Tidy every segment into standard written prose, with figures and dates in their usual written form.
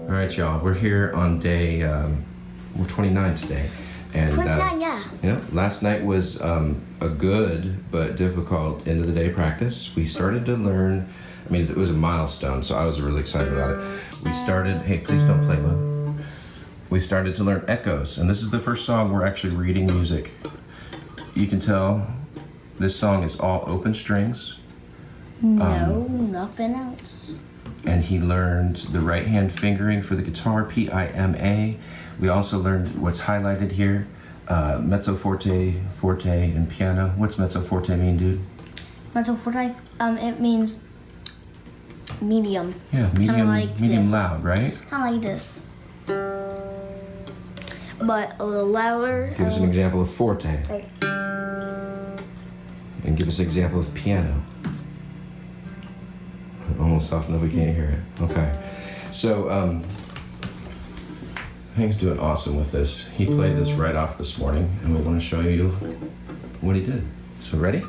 All right, y'all. We're here on day, we're 29 today. And, 29, yeah. Yeah, last night was a good but difficult end of the day practice. We started to learn, I mean, it was a milestone, so I was really excited about it. We started, hey, please don't play, bud. We started to learn echoes, and this is the first song we're actually reading music. You can tell this song is all open strings. No, nothing else. And he learned the right hand fingering for the guitar, P-I-M-A. We also learned what's highlighted here, mezzo forte, forte, and piano. What's mezzo forte mean, dude? Mezzo forte, it means medium. Yeah, medium, like medium this. loud, right? Kind of like this. But a little louder. Give us an example of forte. Okay. And give us an example of piano. Almost soft enough we can't hear it. Okay. So, Hank's doing awesome with this. He played this right off this morning, and we want to show you what he did. So, ready?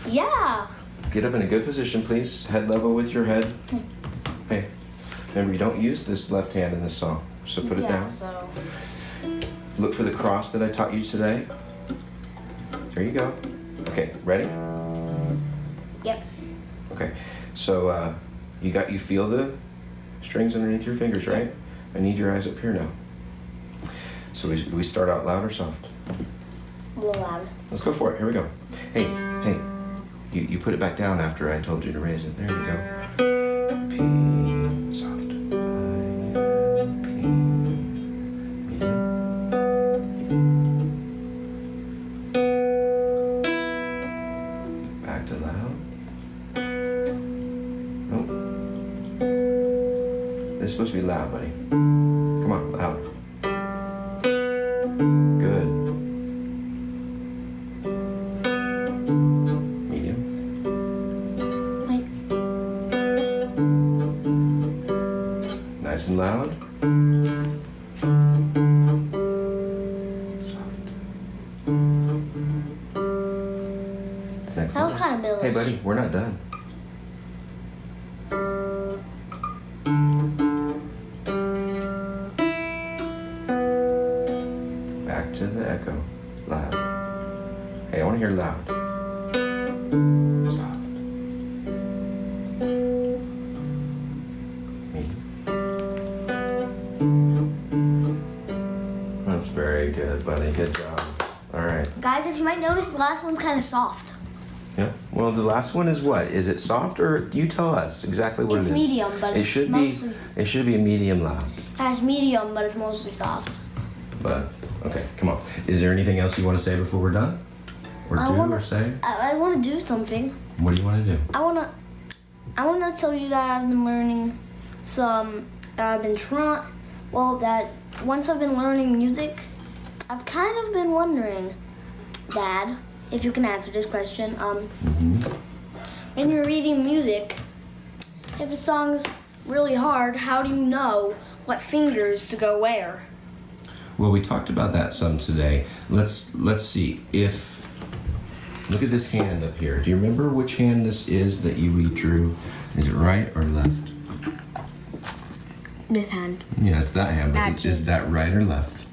Yeah. Get up in a good position, please. Head level with your head. Hey, remember, you don't use this left hand in this song, so put it down. So. Look for the cross that I taught you today. There you go. Okay, ready? Yep. Okay, so you feel the strings underneath your fingers, right? I need your eyes up here now. So we start out loud or soft? A little loud. Let's go for it. Here we go. Hey, you put it back down after I told you to raise it. There we go. P, soft. I, P, medium. Back to loud. Oh. This is supposed to be loud, buddy. Come on, loud. Good. Medium. Wait. Nice and loud. Soft. Next That was one. kind of middle. Hey, buddy, we're not done. Back to the echo. Loud. Hey, I want to hear loud. Soft. Medium. That's very good, buddy. Good job. All right. Guys, if you might notice, the last one's kind of soft. Yeah. Well, the last one is what? Is it soft or you tell us exactly what It's it is? medium, but it it's should mostly... It should be a medium loud. It's medium, but it's mostly soft. But okay, come on. Is there anything else you want to say before we're done? Or or say? I want to do something. What do you want to do? I wanna tell you that I've been learning that once I've been learning music, I've kind of been wondering, Dad, if you can answer this question. When you're reading music, if a song's really hard, how do you know what fingers to go where? Well, we talked about that some today. Let's see if. Look at this hand up here. Do you remember which hand this is that we drew? Is it right or left? This hand. Yeah, it's that hand. But is that right or left?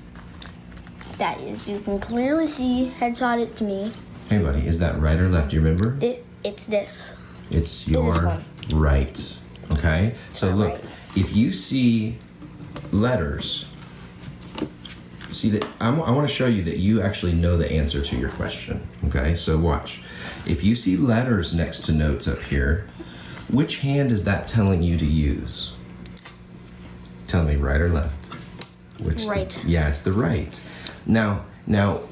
That is. You can clearly see. Headshot it to me. Hey, buddy, is that right or left? Do you remember? It's this. It's your right. Okay? So look, right. If you see letters, see that I want to show you that you actually know the answer to your question. Okay? So watch. If you see letters next to notes up here, which hand is that telling you to use? Tell me, right or left? Right. Yeah, it's the right. Now,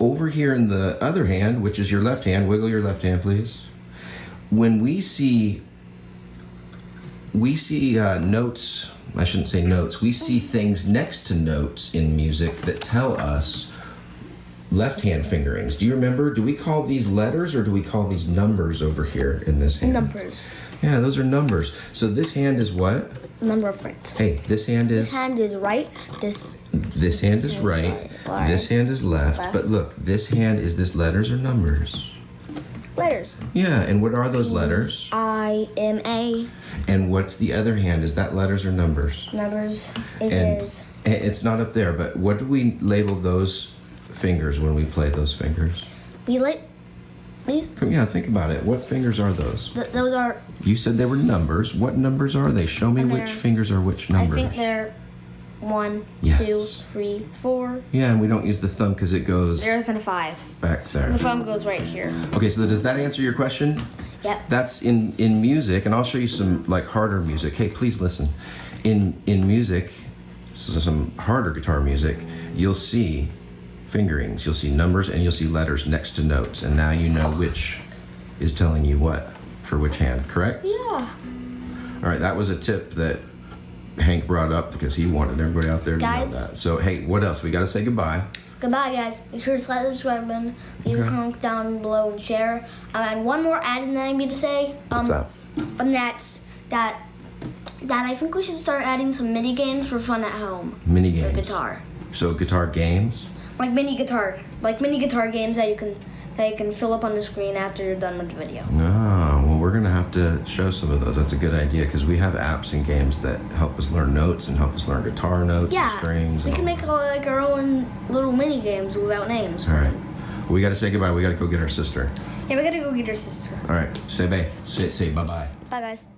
over here in the other hand, which is your left hand, wiggle your left hand, please. When we see notes, I shouldn't say notes, we see things next to notes in music that tell us left hand fingerings. Do you remember? Do we call these letters or do we call these numbers over here in this hand? Numbers. Yeah, those are numbers. So this hand is what? Number of frets. Hey, this hand is... This hand is right. This hand is right. This hand is left. But look, this hand, is this letters or numbers? letters. Yeah, and what are those letters? I-M-A. And what's the other hand? Is that letters or numbers? Numbers. And it's not up there, but what do we label those fingers when we play those fingers? We like these. Yeah, think about it. What fingers are those? Those are. You said they were numbers. What numbers are they? Show me And which they're- fingers are which numbers. I think they're 1, Yes. 2, 3, 4. Yeah, and we don't use the thumb because it goes There's then a 5. back there. The thumb goes right here. Okay, so does that answer your question? Yep. That's in music, and I'll show you some like harder music. Hey, please listen. In music, so some harder guitar music, you'll see fingerings, you'll see numbers, and you'll see letters next to notes, and now you know which is telling you what for which hand, correct? Yeah. All right, that was a tip that Hank brought up because he wanted everybody out there to know Guys. that. So, hey, what else? We got to say goodbye. Goodbye, guys. Make sure to slide the subscribe button, leave a comment down below, and share. And one more adding that I need to say. What's that? And that's that I think we should start adding some mini games for fun at home. Mini For games. guitar. So, guitar games. Like mini guitar games that you can fill up on the screen after you're done with the video. Oh, well, we're going to have to show some of those. That's a good idea because we have apps and games that help us learn notes and help us learn guitar notes and strings. We and can all make like our own little mini games without names. All right. We got to say goodbye. We got to go get our sister. Yeah, we gotta go get your sister. All right. Say bye. Say bye-bye. Bye, guys.